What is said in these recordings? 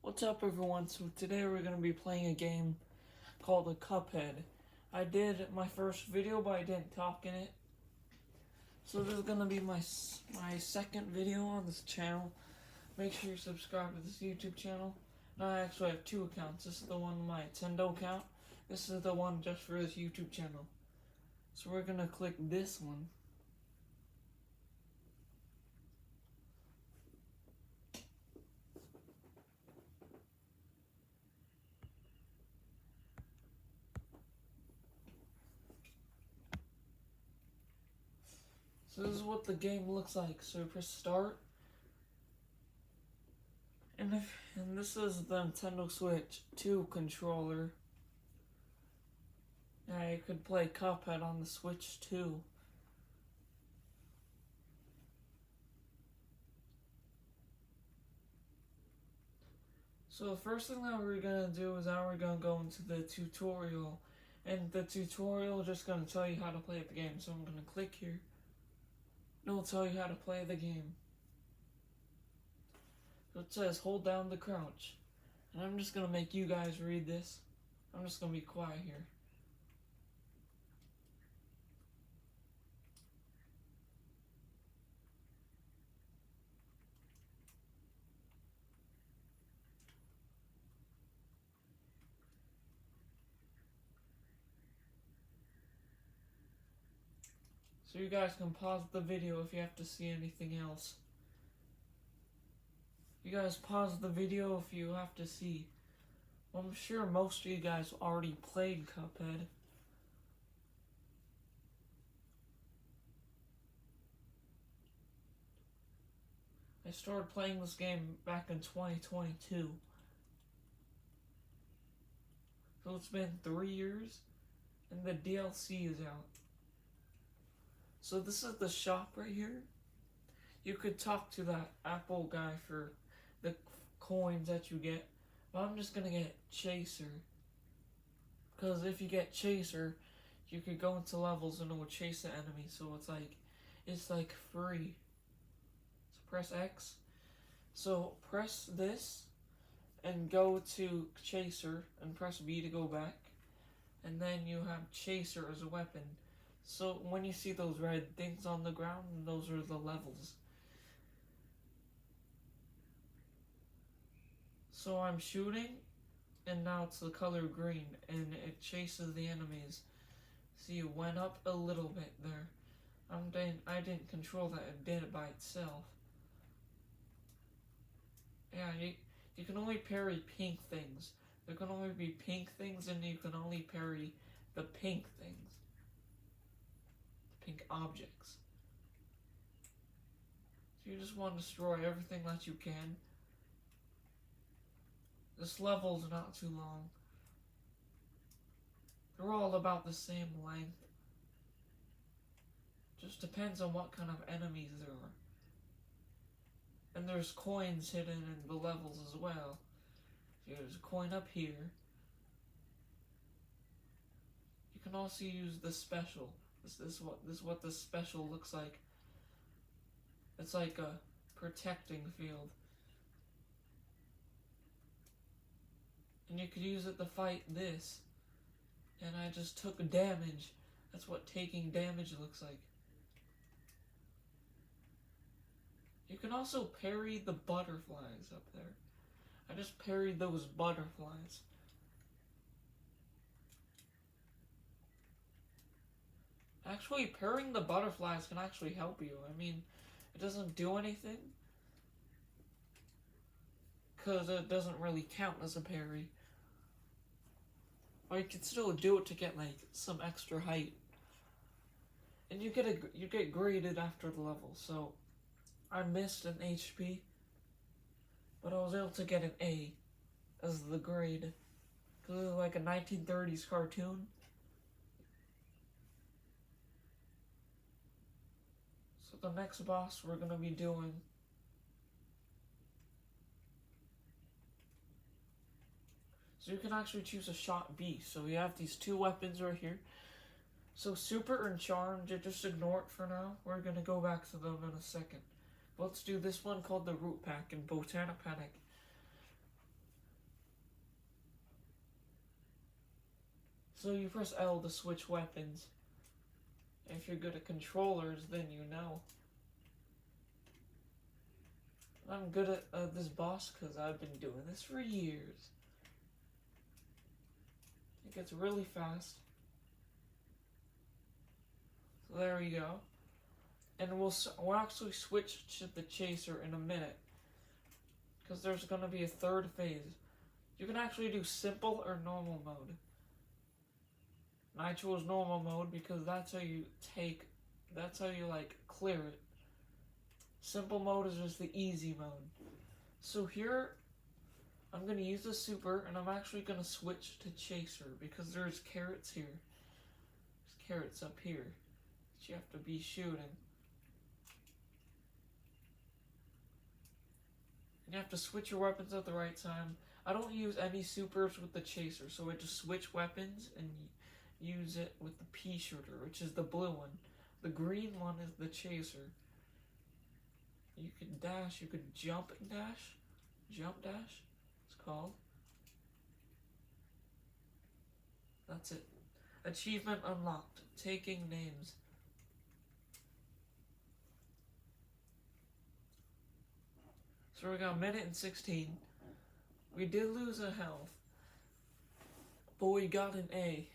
What's up everyone? So today we're going to be playing a game called a Cuphead. I did my first video but I didn't talk in it. So this is going to be my second video on this channel. Make sure you subscribe to this YouTube channel. Now I actually have two accounts. This is the one my Nintendo account. This is the one just for this YouTube channel. So we're going to click this one. So this is what the game looks like. So press start. And this is the Nintendo Switch 2 controller. Now you could play Cuphead on the Switch too. So the first thing that we're gonna do is now we're gonna go into the tutorial. And the tutorial is just gonna tell you how to play the game. So I'm gonna click here. It'll tell you how to play the game. So it says hold down the crouch. And I'm just gonna make you guys read this. I'm just gonna be quiet here. So you guys can pause the video if you have to see anything else. You guys pause the video if you have to see. Well, I'm sure most of you guys already played Cuphead. I started playing this game back in 2022. So it's been 3 years, and the DLC is out. So this is the shop right here. You could talk to that Apple guy for the coins that you get. But I'm just gonna get Chaser. Because if you get Chaser, you could go into levels and it will chase the enemy. So it's like free. So press X. So press this and go to Chaser and press B to go back. And then you have Chaser as a weapon. So when you see those red things on the ground, those are the levels. So I'm shooting, and now it's the color green, and it chases the enemies. See, it went up a little bit there. I didn't control that, it did it by itself. Yeah, you can only parry pink things. There can only be pink things, and you can only parry the pink things. Pink objects. So you just want to destroy everything that you can. This level's not too long. They're all about the same length. Just depends on what kind of enemies there are. And there's coins hidden in the levels as well. There's a coin up here. You can also use the special. This is what the special looks like. It's like a protecting field. And you could use it to fight this. And I just took damage. That's what taking damage looks like. You can also parry the butterflies up there. I just parried those butterflies. Actually, parrying the butterflies can actually help you. I mean, it doesn't do anything. Because it doesn't really count as a parry. But you can still do it to get, like, some extra height. And you get graded after the level, so I missed an HP. But I was able to get an A as the grade. Because it was like a 1930s cartoon. So the next boss we're going to be doing so you can actually choose a shot B. So we have these two weapons right here. So Super and Charmed, just ignore it for now. We're going to go back to them in a second. Let's do this one called the Root Pack and Botanic Panic. So you press L to switch weapons. If you're good at controllers, then you know. I'm good at this boss because I've been doing this for years. It gets really fast. So there we go. And we'll actually switch to the chaser in a minute. Because there's going to be a third phase. You can actually do simple or normal mode. And I chose normal mode because that's how you clear it. Simple mode is just the easy mode. So here, I'm going to use the super, and I'm actually going to switch to chaser because there's carrots here. There's carrots up here that you have to be shooting. And you have to switch your weapons at the right time. I don't use any supers with the chaser, so I just switch weapons and use it with the pea shooter, which is the blue one. The green one is the chaser. You can dash, you can jump and dash. Jump dash, it's called. That's it. Achievement unlocked. Taking names. So we got a minute and 16. We did lose a health, but we got an A.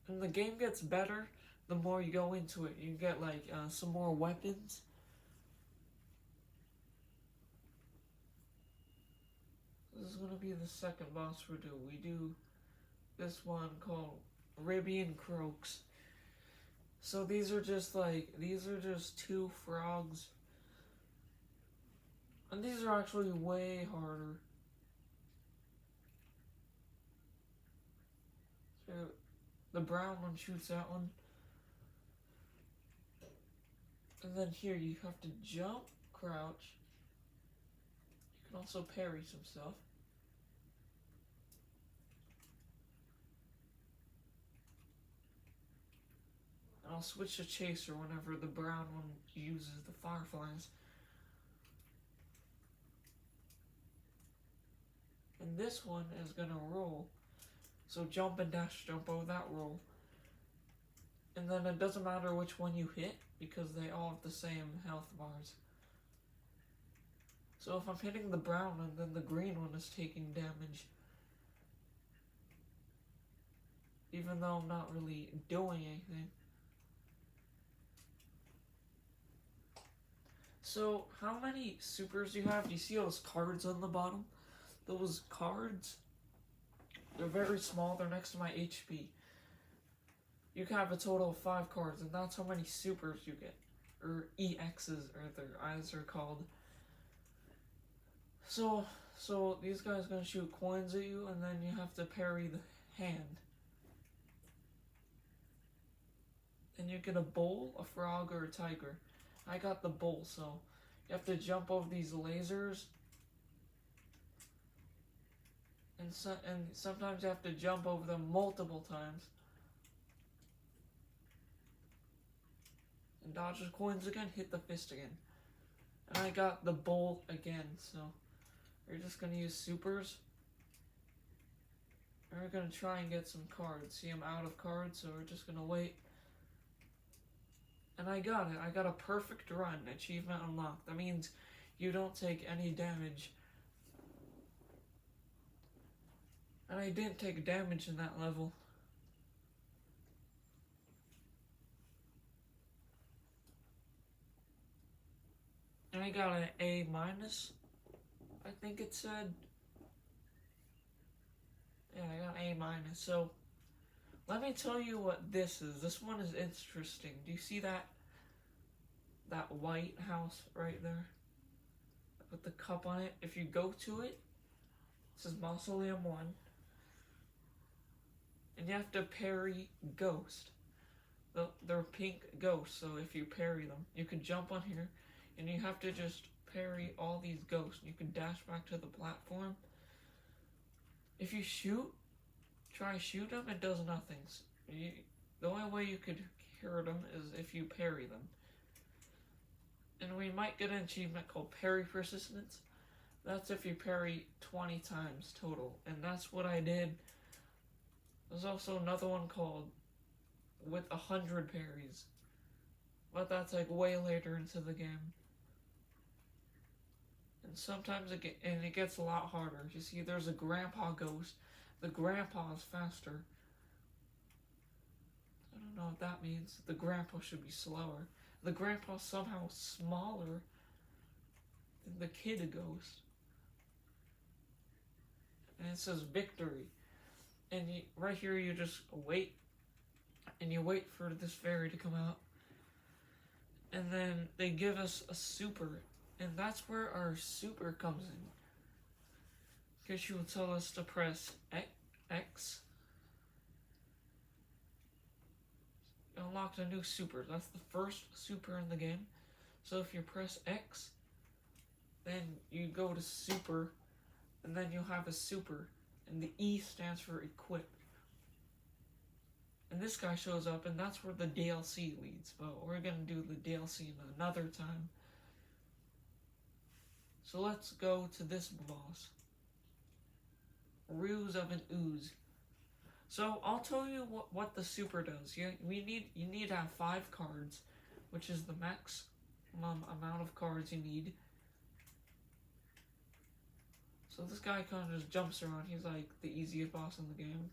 And the game gets better the more you go into it. You get like some more weapons. This is gonna be the second boss we do. We do this one called Ribby and Croaks. So these are just two frogs. And these are actually way harder. So the brown one shoots that one. And then here you have to jump, crouch. You can also parry some stuff. And I'll switch to chaser whenever the brown one uses the fireflies. And this one is gonna roll. So jump and dash, jump over that roll. And then it doesn't matter which one you hit because they all have the same health bars. So if I'm hitting the brown one, then the green one is taking damage. Even though I'm not really doing anything. So how many supers do you have? Do you see those cards on the bottom? Those cards, they're very small. They're next to my HP. You can have a total of 5 cards, and that's how many supers you get. Or EXs, as they're called. So these guys are going to shoot coins at you, and then you have to parry the hand. And you get a bull, a frog, or a tiger. I got the bull, so you have to jump over these lasers. And sometimes you have to jump over them multiple times. And dodge the coins again, hit the fist again. And I got the bull again, so we're just going to use supers. And we're going to try and get some cards. See, I'm out of cards, so we're just going to wait. And I got it. I got a perfect run. Achievement unlocked. That means you don't take any damage. And I didn't take damage in that level. And I got an A-, I think it said. Yeah, I got A-. So, let me tell you what this is. This one is interesting. Do you see that white house right there? With the cup on it? If you go to it, it says Mausoleum 1. And you have to parry Ghost. They're pink ghosts, so if you parry them, you can jump on here, and you have to just parry all these ghosts. You can dash back to the platform. If you try shoot them, it does nothing. The only way you could hurt them is if you parry them. And we might get an achievement called Parry Persistence. That's if you parry 20 times total, and that's what I did. There's also another one called with 100 parries, but that's like way later into the game. And sometimes it gets a lot harder. You see, there's a grandpa ghost. The grandpa is faster. I don't know what that means. The grandpa should be slower. The grandpa's somehow smaller than the kid ghost. And it says victory. And right here you just wait. And you wait for this fairy to come out. And then they give us a super. And that's where our super comes in. Because she will tell us to press X. Unlocked a new super. That's the first super in the game. So if you press X, then you go to super, and then you'll have a super. And the E stands for equip. And this guy shows up, and that's where the DLC leads. But we're going to do the DLC another time. So let's go to this boss. Ruse of an Ooze. So I'll tell you what the super does. You need to have 5 cards, which is the maximum amount of cards you need. So this guy kind of just jumps around. He's like the easiest boss in the game.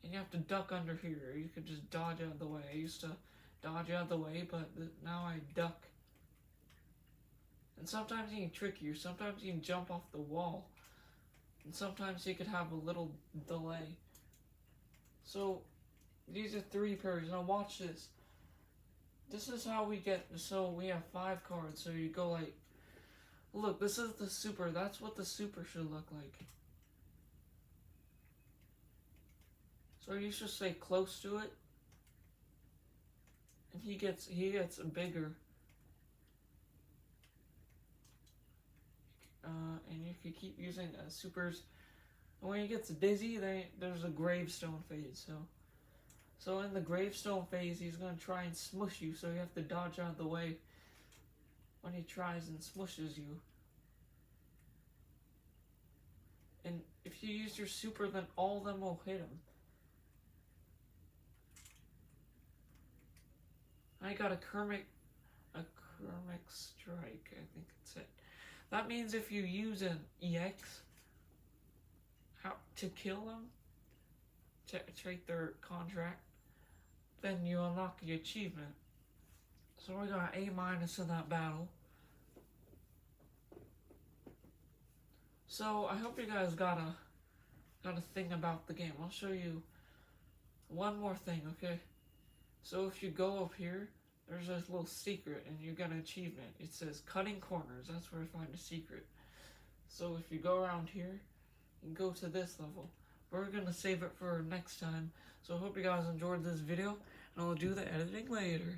And you have to duck under here. You could just dodge out of the way. I used to dodge out of the way, but now I duck. And sometimes you can trick you. Sometimes you can jump off the wall. And sometimes you could have a little delay. So, these are 3 parries. Now watch this. This is how we get, so we have 5 cards. So you go like, look, this is the super. That's what the super should look like. So you should stay close to it. And he gets bigger. And you can keep using supers. And when he gets dizzy, there's a gravestone phase. So in the gravestone phase, he's going to try and smush you. So you have to dodge out of the way when he tries and smushes you. And if you use your super, then all of them will hit him. I got a Kermit strike, I think it's it. That means if you use an EX to kill them, to take their contract, then you unlock the achievement. So we got an A- in that battle. So I hope you guys got a thing about the game. I'll show you one more thing, okay? So if you go up here, there's this little secret, and you got an achievement. It says cutting corners. That's where I find a secret. So if you go around here, you go to this level. We're gonna save it for next time. So I hope you guys enjoyed this video, and I'll do the editing later.